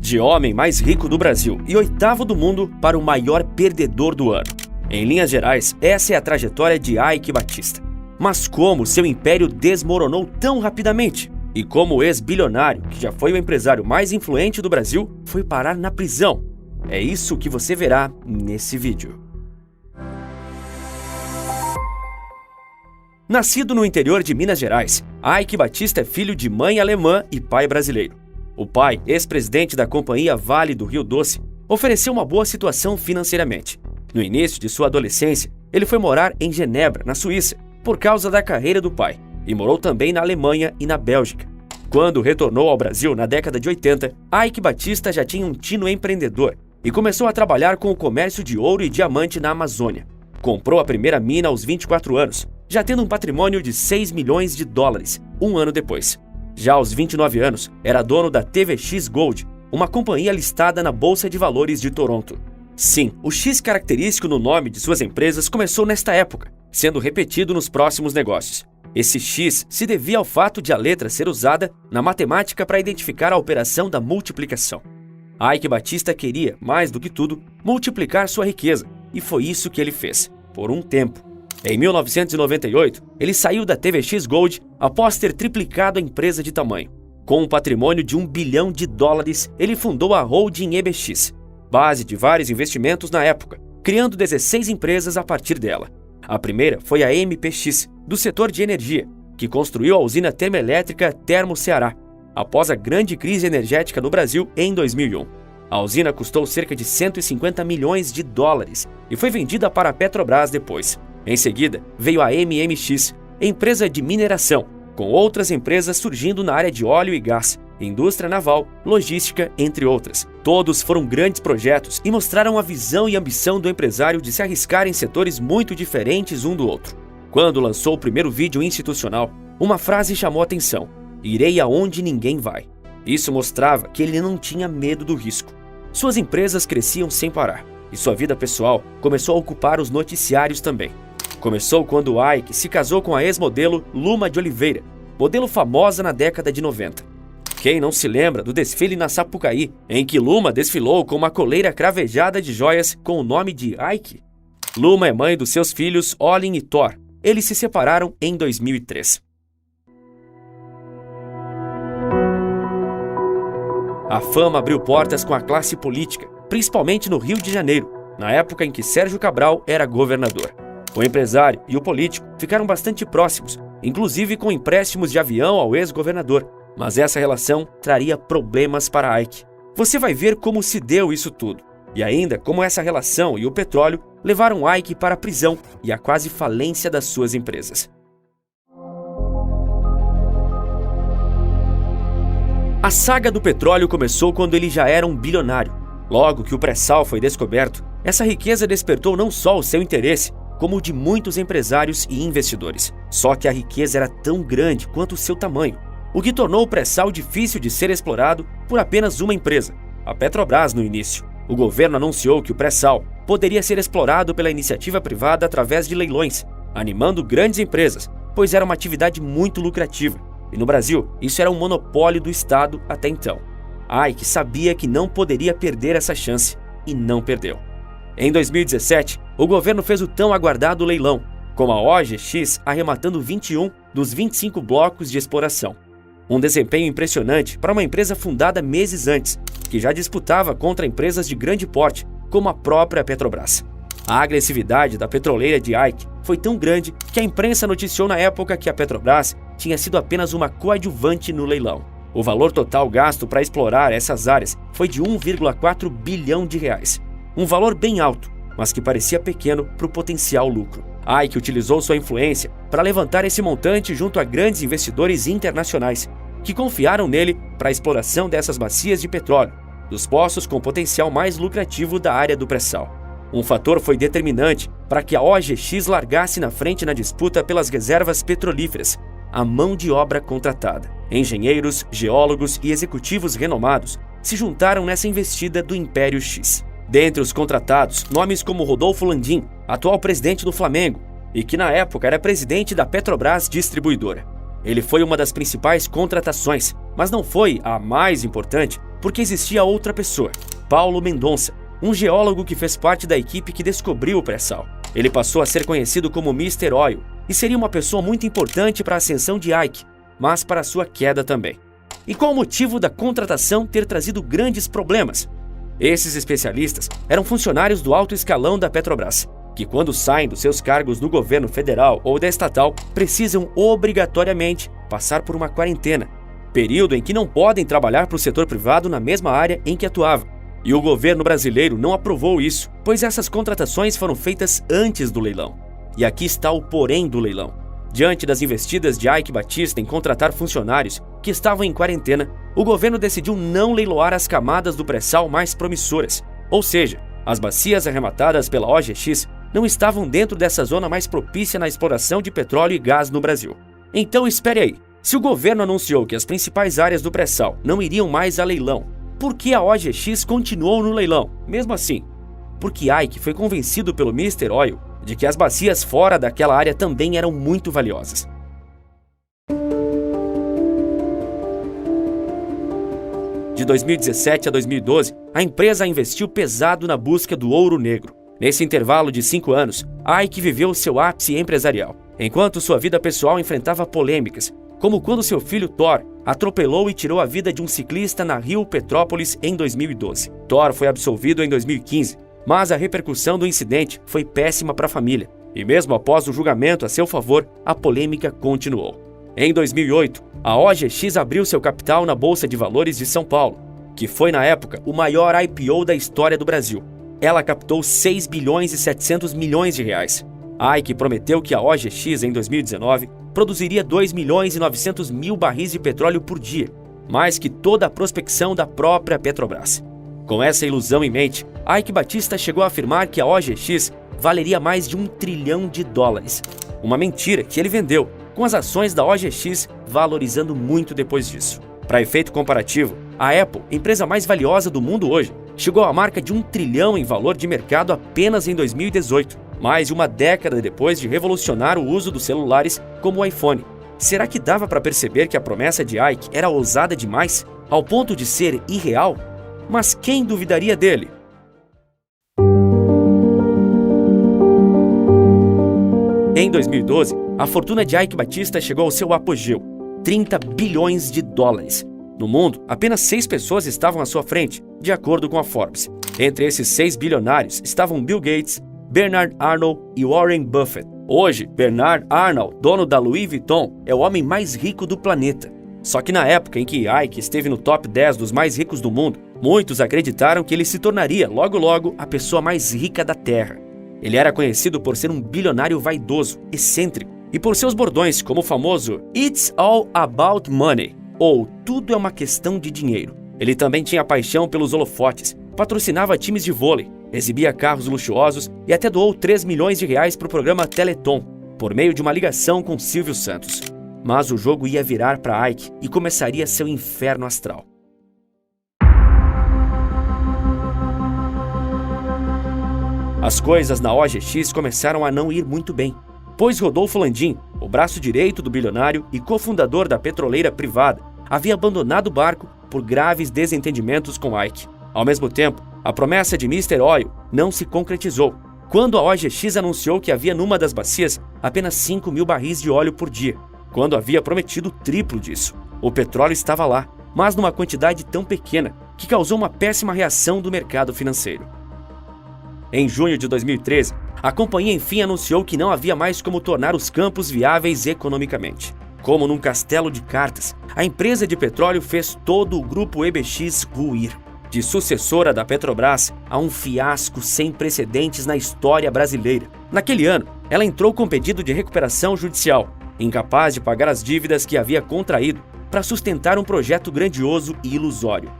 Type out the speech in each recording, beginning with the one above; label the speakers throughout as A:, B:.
A: De homem mais rico do Brasil e oitavo do mundo para o maior perdedor do ano. Em linhas gerais, essa é a trajetória de Eike Batista. Mas como seu império desmoronou tão rapidamente? E como o ex-bilionário, que já foi o empresário mais influente do Brasil, foi parar na prisão? É isso que você verá nesse vídeo. Nascido no interior de Minas Gerais, Eike Batista é filho de mãe alemã e pai brasileiro. O pai, ex-presidente da Companhia Vale do Rio Doce, ofereceu uma boa situação financeiramente. No início de sua adolescência, ele foi morar em Genebra, na Suíça, por causa da carreira do pai, e morou também na Alemanha e na Bélgica. Quando retornou ao Brasil na década de 80, Eike Batista já tinha um tino empreendedor e começou a trabalhar com o comércio de ouro e diamante na Amazônia. Comprou a primeira mina aos 24 anos, já tendo um patrimônio de 6 milhões de dólares, um ano depois. Já aos 29 anos, era dono da TVX Gold, uma companhia listada na Bolsa de Valores de Toronto. Sim, o X característico no nome de suas empresas começou nesta época, sendo repetido nos próximos negócios. Esse X se devia ao fato de a letra ser usada na matemática para identificar a operação da multiplicação. Eike Batista queria, mais do que tudo, multiplicar sua riqueza, e foi isso que ele fez, por um tempo. Em 1998, ele saiu da TVX Gold após ter triplicado a empresa de tamanho. Com um patrimônio de $1 bilhão, ele fundou a Holding EBX, base de vários investimentos na época, criando 16 empresas a partir dela. A primeira foi a MPX, do setor de energia, que construiu a usina termoelétrica Termo Ceará, após a grande crise energética no Brasil em 2001. A usina custou cerca de $150 milhões e foi vendida para a Petrobras depois. Em seguida, veio a MMX, empresa de mineração, com outras empresas surgindo na área de óleo e gás, indústria naval, logística, entre outras. Todos foram grandes projetos e mostraram a visão e ambição do empresário de se arriscar em setores muito diferentes um do outro. Quando lançou o primeiro vídeo institucional, uma frase chamou a atenção: "Irei aonde ninguém vai". Isso mostrava que ele não tinha medo do risco. Suas empresas cresciam sem parar, e sua vida pessoal começou a ocupar os noticiários também. Começou quando Eike se casou com a ex-modelo Luma de Oliveira, modelo famosa na década de 90. Quem não se lembra do desfile na Sapucaí, em que Luma desfilou com uma coleira cravejada de joias com o nome de Eike? Luma é mãe dos seus filhos Olin e Thor. Eles se separaram em 2003. A fama abriu portas com a classe política, principalmente no Rio de Janeiro, na época em que Sérgio Cabral era governador. O empresário e o político ficaram bastante próximos, inclusive com empréstimos de avião ao ex-governador. Mas essa relação traria problemas para Eike. Você vai ver como se deu isso tudo, e ainda como essa relação e o petróleo levaram Eike para a prisão e a quase falência das suas empresas. A saga do petróleo começou quando ele já era um bilionário. Logo que o pré-sal foi descoberto, essa riqueza despertou não só o seu interesse, como o de muitos empresários e investidores. Só que a riqueza era tão grande quanto o seu tamanho, o que tornou o pré-sal difícil de ser explorado por apenas uma empresa, a Petrobras no início. O governo anunciou que o pré-sal poderia ser explorado pela iniciativa privada através de leilões, animando grandes empresas, pois era uma atividade muito lucrativa. E no Brasil, isso era um monopólio do Estado até então. Eike sabia que não poderia perder essa chance, e não perdeu. Em 2017, o governo fez o tão aguardado leilão, com a OGX arrematando 21 dos 25 blocos de exploração. Um desempenho impressionante para uma empresa fundada meses antes, que já disputava contra empresas de grande porte, como a própria Petrobras. A agressividade da petroleira de Eike foi tão grande que a imprensa noticiou na época que a Petrobras tinha sido apenas uma coadjuvante no leilão. O valor total gasto para explorar essas áreas foi de R$1,4 bilhão. Um valor bem alto, mas que parecia pequeno para o potencial lucro. Eike utilizou sua influência para levantar esse montante junto a grandes investidores internacionais, que confiaram nele para a exploração dessas bacias de petróleo, dos poços com potencial mais lucrativo da área do pré-sal. Um fator foi determinante para que a OGX largasse na frente na disputa pelas reservas petrolíferas: a mão de obra contratada. Engenheiros, geólogos e executivos renomados se juntaram nessa investida do Império X. Dentre os contratados, nomes como Rodolfo Landim, atual presidente do Flamengo, e que na época era presidente da Petrobras Distribuidora. Ele foi uma das principais contratações, mas não foi a mais importante, porque existia outra pessoa, Paulo Mendonça, um geólogo que fez parte da equipe que descobriu o pré-sal. Ele passou a ser conhecido como Mr. Oil e seria uma pessoa muito importante para a ascensão de Ike, mas para sua queda também. E qual o motivo da contratação ter trazido grandes problemas? Esses especialistas eram funcionários do alto escalão da Petrobras, que quando saem dos seus cargos no governo federal ou da estatal, precisam obrigatoriamente passar por uma quarentena, período em que não podem trabalhar para o setor privado na mesma área em que atuavam. E o governo brasileiro não aprovou isso, pois essas contratações foram feitas antes do leilão. E aqui está o porém do leilão. Diante das investidas de Ike Batista em contratar funcionários que estavam em quarentena, o governo decidiu não leiloar as camadas do pré-sal mais promissoras. Ou seja, as bacias arrematadas pela OGX não estavam dentro dessa zona mais propícia na exploração de petróleo e gás no Brasil. Então espere aí, se o governo anunciou que as principais áreas do pré-sal não iriam mais a leilão, por que a OGX continuou no leilão, mesmo assim? Porque Ike foi convencido pelo Mr. Oil de que as bacias fora daquela área também eram muito valiosas. De 2017 a 2012, a empresa investiu pesado na busca do ouro negro. Nesse intervalo de 5 anos, Ike viveu seu ápice empresarial, enquanto sua vida pessoal enfrentava polêmicas, como quando seu filho Thor atropelou e tirou a vida de um ciclista na Rio Petrópolis em 2012. Thor foi absolvido em 2015, mas a repercussão do incidente foi péssima para a família, e mesmo após o julgamento a seu favor, a polêmica continuou. Em 2008, a OGX abriu seu capital na Bolsa de Valores de São Paulo, que foi na época o maior IPO da história do Brasil. Ela captou 6 bilhões e 700 milhões de reais. Ike prometeu que a OGX em 2019 produziria 2 milhões e 900 mil barris de petróleo por dia, mais que toda a prospecção da própria Petrobras. Com essa ilusão em mente, Ike Batista chegou a afirmar que a OGX valeria mais de $1 trilhão. Uma mentira que ele vendeu, com as ações da OGX valorizando muito depois disso. Para efeito comparativo, a Apple, empresa mais valiosa do mundo hoje, chegou à marca de $1 trilhão em valor de mercado apenas em 2018, mais de uma década depois de revolucionar o uso dos celulares como o iPhone. Será que dava para perceber que a promessa de Ike era ousada demais, ao ponto de ser irreal? Mas quem duvidaria dele? Em 2012, a fortuna de Ike Batista chegou ao seu apogeu, $30 bilhões. No mundo, apenas 6 pessoas estavam à sua frente, de acordo com a Forbes. Entre esses 6 bilionários estavam Bill Gates, Bernard Arnault e Warren Buffett. Hoje, Bernard Arnault, dono da Louis Vuitton, é o homem mais rico do planeta. Só que na época em que Ike esteve no top 10 dos mais ricos do mundo, muitos acreditaram que ele se tornaria, logo logo, a pessoa mais rica da Terra. Ele era conhecido por ser um bilionário vaidoso, excêntrico, e por seus bordões como o famoso "It's all about money", ou "tudo é uma questão de dinheiro". Ele também tinha paixão pelos holofotes, patrocinava times de vôlei, exibia carros luxuosos e até doou R$3 milhões para o programa Teleton, por meio de uma ligação com Silvio Santos. Mas o jogo ia virar para Ike e começaria seu inferno astral. As coisas na OGX começaram a não ir muito bem, pois Rodolfo Landim, o braço direito do bilionário e cofundador da petroleira privada, havia abandonado o barco por graves desentendimentos com Ike. Ao mesmo tempo, a promessa de Mr. Oil não se concretizou, quando a OGX anunciou que havia numa das bacias apenas 5 mil barris de óleo por dia, quando havia prometido o triplo disso. O petróleo estava lá, mas numa quantidade tão pequena que causou uma péssima reação do mercado financeiro. Em junho de 2013, a companhia enfim anunciou que não havia mais como tornar os campos viáveis economicamente. Como num castelo de cartas, a empresa de petróleo fez todo o grupo EBX ruir. De sucessora da Petrobras a um fiasco sem precedentes na história brasileira. Naquele ano, ela entrou com pedido de recuperação judicial, incapaz de pagar as dívidas que havia contraído para sustentar um projeto grandioso e ilusório.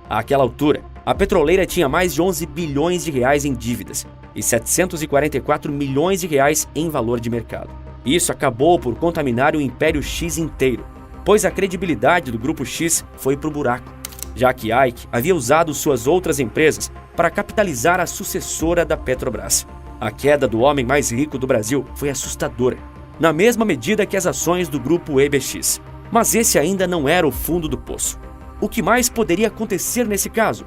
A: Àquela altura, a petroleira tinha mais de 11 bilhões de reais em dívidas e 744 milhões de reais em valor de mercado. Isso acabou por contaminar o Império X inteiro, pois a credibilidade do Grupo X foi pro buraco, já que Ike havia usado suas outras empresas para capitalizar a sucessora da Petrobras. A queda do homem mais rico do Brasil foi assustadora, na mesma medida que as ações do Grupo EBX. Mas esse ainda não era o fundo do poço. O que mais poderia acontecer nesse caso?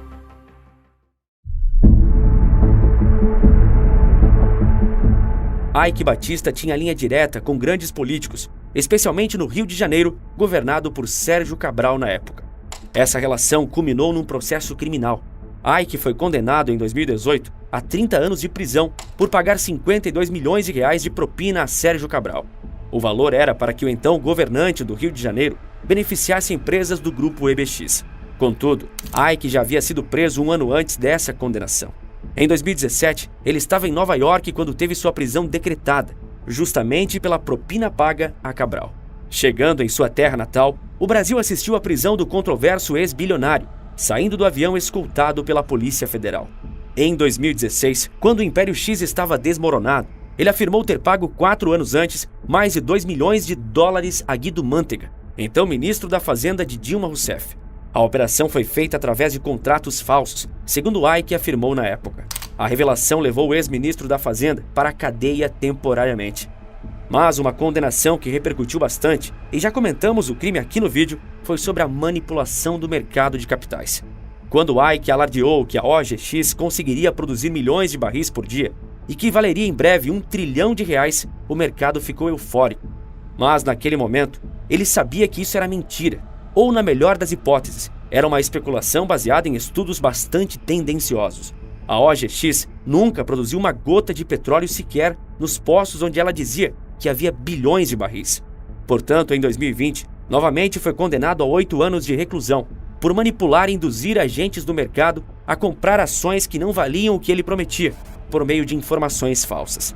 A: Eike Batista tinha linha direta com grandes políticos, especialmente no Rio de Janeiro, governado por Sérgio Cabral na época. Essa relação culminou num processo criminal. Eike foi condenado em 2018 a 30 anos de prisão por pagar 52 milhões de reais de propina a Sérgio Cabral. O valor era para que o então governante do Rio de Janeiro beneficiasse empresas do grupo EBX. Contudo, Eike já havia sido preso um ano antes dessa condenação. Em 2017, ele estava em Nova York quando teve sua prisão decretada, justamente pela propina paga a Cabral. Chegando em sua terra natal, o Brasil assistiu à prisão do controverso ex-bilionário, saindo do avião escoltado pela Polícia Federal. Em 2016, quando o Império X estava desmoronado, ele afirmou ter pago 4 anos antes mais de 2 milhões de dólares a Guido Mantega, então ministro da Fazenda de Dilma Rousseff. A operação foi feita através de contratos falsos, segundo Eike afirmou na época. A revelação levou o ex-ministro da Fazenda para a cadeia temporariamente. Mas uma condenação que repercutiu bastante, e já comentamos o crime aqui no vídeo, foi sobre a manipulação do mercado de capitais. Quando Eike alardeou que a OGX conseguiria produzir milhões de barris por dia e que valeria em breve R$1 trilhão, o mercado ficou eufórico. Mas naquele momento, ele sabia que isso era mentira, ou na melhor das hipóteses, era uma especulação baseada em estudos bastante tendenciosos. A OGX nunca produziu uma gota de petróleo sequer nos poços onde ela dizia que havia bilhões de barris. Portanto, em 2020, novamente foi condenado a 8 anos de reclusão por manipular e induzir agentes do mercado a comprar ações que não valiam o que ele prometia, por meio de informações falsas.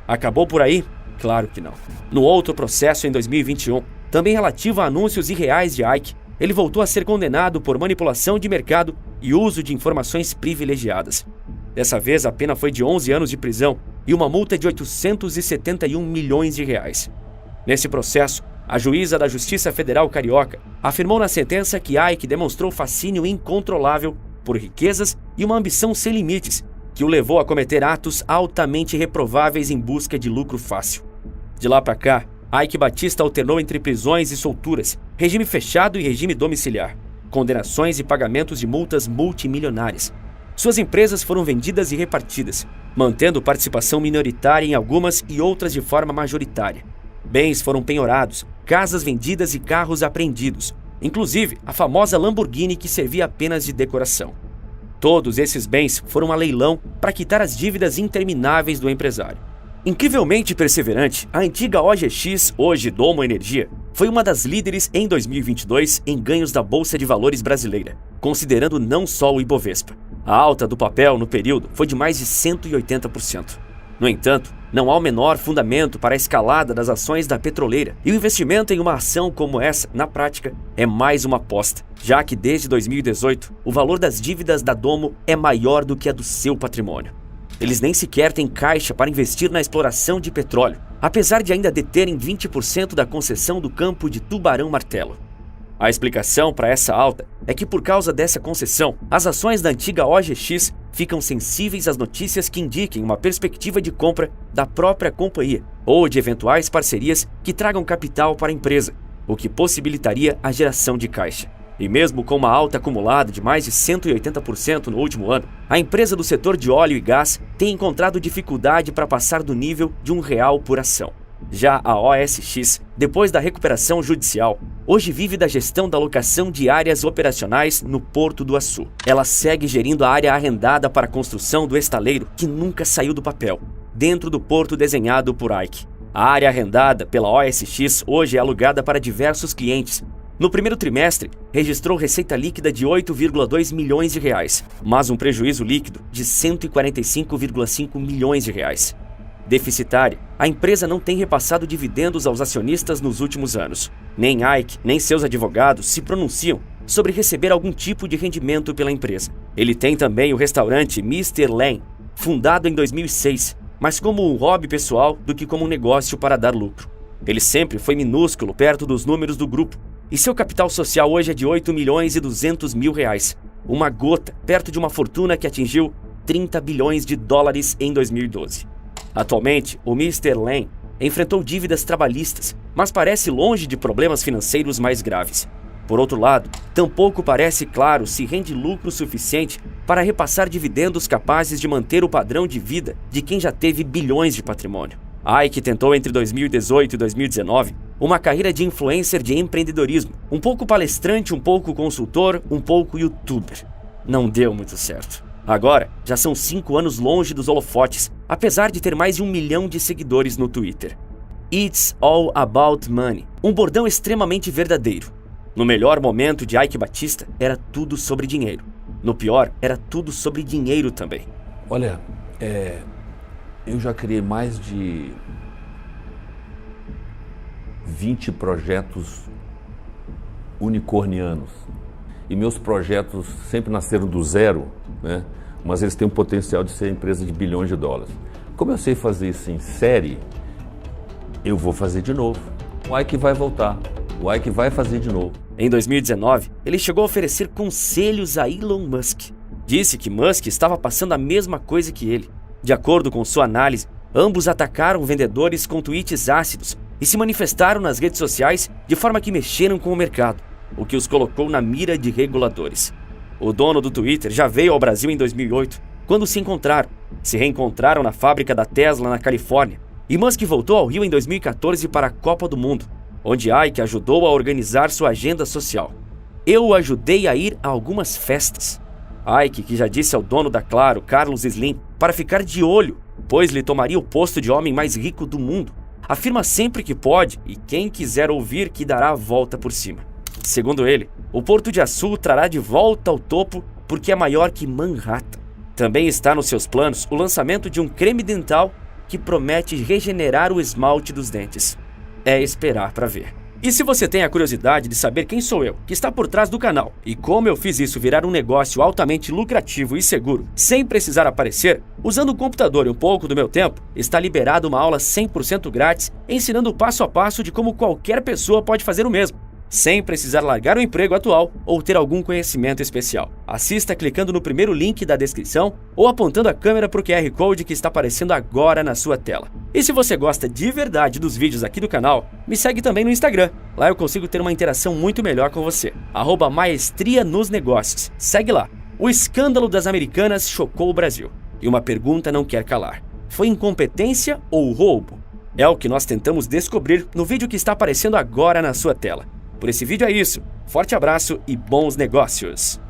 A: Acabou por aí? Claro que não. No outro processo, em 2021, também relativo a anúncios irreais de Eike, ele voltou a ser condenado por manipulação de mercado e uso de informações privilegiadas. Dessa vez, a pena foi de 11 anos de prisão e uma multa de 871 milhões de reais. Nesse processo, a juíza da Justiça Federal Carioca afirmou na sentença que Eike demonstrou fascínio incontrolável por riquezas e uma ambição sem limites, que o levou a cometer atos altamente reprováveis em busca de lucro fácil. De lá para cá, Eike Batista alternou entre prisões e solturas, regime fechado e regime domiciliar, condenações e pagamentos de multas multimilionárias. Suas empresas foram vendidas e repartidas, mantendo participação minoritária em algumas e outras de forma majoritária. Bens foram penhorados, casas vendidas e carros apreendidos, inclusive a famosa Lamborghini que servia apenas de decoração. Todos esses bens foram a leilão para quitar as dívidas intermináveis do empresário. Incrivelmente perseverante, a antiga OGX, hoje Domo Energia, foi uma das líderes em 2022 em ganhos da Bolsa de Valores brasileira, considerando não só o Ibovespa. A alta do papel no período foi de mais de 180%. No entanto, não há o menor fundamento para a escalada das ações da petroleira, e o investimento em uma ação como essa, na prática, é mais uma aposta, já que desde 2018 o valor das dívidas da Domo é maior do que a do seu patrimônio. Eles nem sequer têm caixa para investir na exploração de petróleo, apesar de ainda deterem 20% da concessão do campo de Tubarão Martelo. A explicação para essa alta é que, por causa dessa concessão, as ações da antiga OGX ficam sensíveis às notícias que indiquem uma perspectiva de compra da própria companhia ou de eventuais parcerias que tragam capital para a empresa, o que possibilitaria a geração de caixa. E mesmo com uma alta acumulada de mais de 180% no último ano, a empresa do setor de óleo e gás tem encontrado dificuldade para passar do nível de R$1 por ação. Já a OSX, depois da recuperação judicial, hoje vive da gestão da locação de áreas operacionais no Porto do Açu. Ela segue gerindo a área arrendada para a construção do estaleiro, que nunca saiu do papel, dentro do porto desenhado por Eike. A área arrendada pela OSX hoje é alugada para diversos clientes. No primeiro trimestre, registrou receita líquida de 8,2 milhões de reais, mas um prejuízo líquido de 145,5 milhões de reais. Deficitária, a empresa não tem repassado dividendos aos acionistas nos últimos anos. Nem Eike, nem seus advogados se pronunciam sobre receber algum tipo de rendimento pela empresa. Ele tem também o restaurante Mr. Lane, fundado em 2006, mas como um hobby pessoal do que como um negócio para dar lucro. Ele sempre foi minúsculo perto dos números do grupo, e seu capital social hoje é de 8 milhões e 200 mil reais, uma gota perto de uma fortuna que atingiu 30 bilhões de dólares em 2012. Atualmente, o Mr. Lane enfrentou dívidas trabalhistas, mas parece longe de problemas financeiros mais graves. Por outro lado, tampouco parece claro se rende lucro suficiente para repassar dividendos capazes de manter o padrão de vida de quem já teve bilhões de patrimônio. Ike tentou entre 2018 e 2019 uma carreira de influencer de empreendedorismo, um pouco palestrante, um pouco consultor, um pouco youtuber. Não deu muito certo. Agora, já são 5 anos longe dos holofotes, apesar de ter mais de 1 milhão de seguidores no Twitter. It's all about money, um bordão extremamente verdadeiro. No melhor momento de Ike Batista, era tudo sobre dinheiro. No pior, era tudo sobre dinheiro também.
B: Olha, eu já criei mais de 20 projetos unicornianos. E meus projetos sempre nasceram do zero, né? Mas eles têm o potencial de ser empresa de bilhões de dólares. Como eu sei fazer isso em série, eu vou fazer de novo. O Ike vai voltar. O Ike vai fazer de novo.
A: Em 2019, ele chegou a oferecer conselhos a Elon Musk. Disse que Musk estava passando a mesma coisa que ele. De acordo com sua análise, ambos atacaram vendedores com tweets ácidos e se manifestaram nas redes sociais de forma que mexeram com o mercado, o que os colocou na mira de reguladores. O dono do Twitter já veio ao Brasil em 2008, quando se encontraram. Se reencontraram na fábrica da Tesla, na Califórnia, e Musk voltou ao Rio em 2014 para a Copa do Mundo, onde Ike ajudou a organizar sua agenda social. Eu o ajudei a ir a algumas festas. Ike, que já disse ao dono da Claro, Carlos Slim, para ficar de olho, pois lhe tomaria o posto de homem mais rico do mundo, afirma sempre que pode e quem quiser ouvir que dará a volta por cima. Segundo ele, o Porto de Açu trará de volta ao topo porque é maior que Manhattan. Também está nos seus planos o lançamento de um creme dental que promete regenerar o esmalte dos dentes. É esperar para ver. E se você tem a curiosidade de saber quem sou eu, que está por trás do canal, e como eu fiz isso virar um negócio altamente lucrativo e seguro, sem precisar aparecer, usando o computador e um pouco do meu tempo, está liberado uma aula 100% grátis, ensinando o passo a passo de como qualquer pessoa pode fazer o mesmo, sem precisar largar o emprego atual ou ter algum conhecimento especial. Assista clicando no primeiro link da descrição ou apontando a câmera para o QR Code que está aparecendo agora na sua tela. E se você gosta de verdade dos vídeos aqui do canal, me segue também no Instagram. Lá eu consigo ter uma interação muito melhor com você. @maestria nos negócios. Segue lá. O escândalo das Americanas chocou o Brasil. E uma pergunta não quer calar. Foi incompetência ou roubo? É o que nós tentamos descobrir no vídeo que está aparecendo agora na sua tela. Por esse vídeo é isso. Forte abraço e bons negócios!